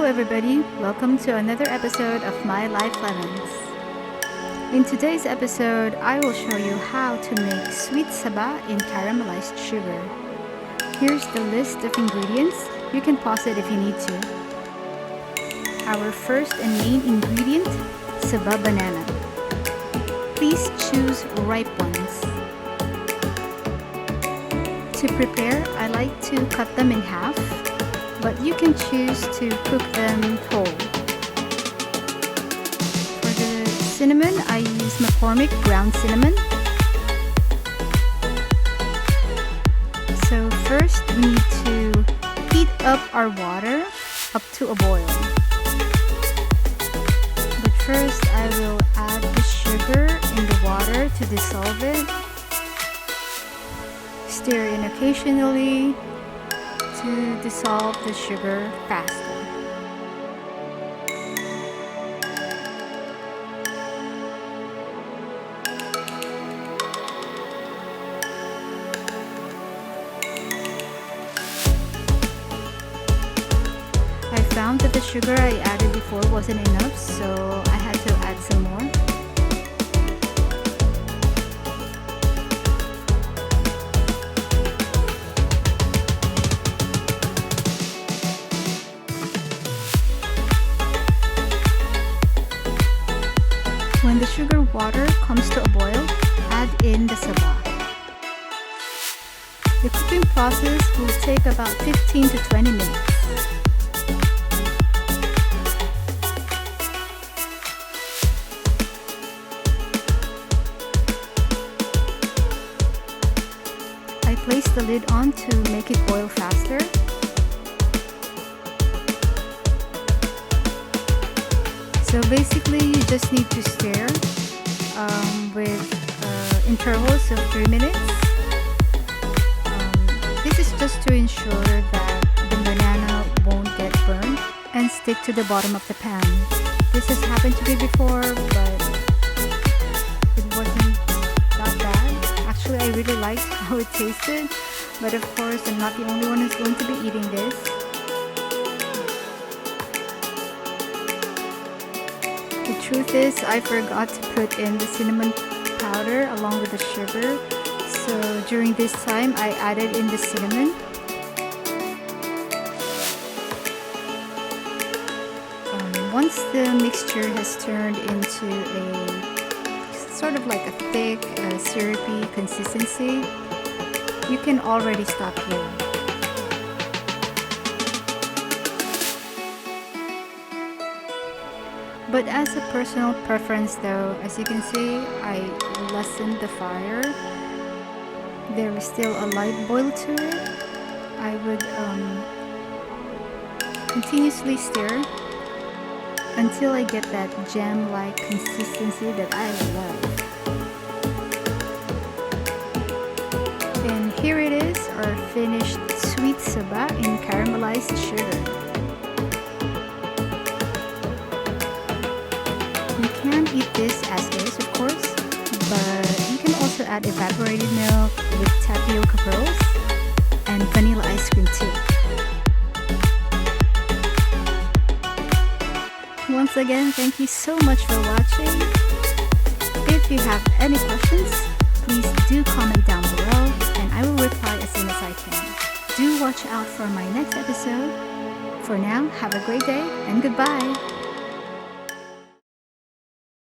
everybody, welcome to another episode of My Life Lemons. In today's episode, I will show you how to make sweet Saba in caramelized sugar. Here's the list of ingredients. You can pause it if you need to. Our first and main ingredient, Saba banana. Please choose ripe ones. To prepare, I like to cut them in half, but you can choose to cook them whole. For the cinnamon, I use McCormick ground cinnamon. So first, we need to heat up our water up to a boil. But first, I will add the sugar in the water to dissolve it. Stir in occasionally to dissolve the sugar faster. I found that the sugar I added before wasn't enough, so I had to add some more. When the sugar water comes to a boil, add in the Saba. The cooking process will take about 15 to 20 minutes. I place the lid on to make it boil faster. So basically, you just need to stir with intervals of 3 minutes. This is just to ensure that the banana won't get burned and stick to the bottom of the pan. This has happened to me before, but it wasn't that bad. Actually, I really liked how it tasted, but of course, I'm not the only one who's going to be eating this. The truth is, I forgot to put in the cinnamon powder along with the sugar. So during this time, I added in the cinnamon. Once the mixture has turned into a sort of like a thick, syrupy consistency, you can already stop here. But as a personal preference though, as you can see, I lessened the fire. There is still a light boil to it. I would continuously stir until I get that jam-like consistency that I love. And here it is, our finished sweet Saba in caramelized sugar. You can eat this as is, of course, but you can also add evaporated milk with tapioca pearls and vanilla ice cream too. Once again, thank you so much for watching. If you have any questions, please do comment down below and I will reply as soon as I can. Do watch out for my next episode. For now, have a great day and goodbye!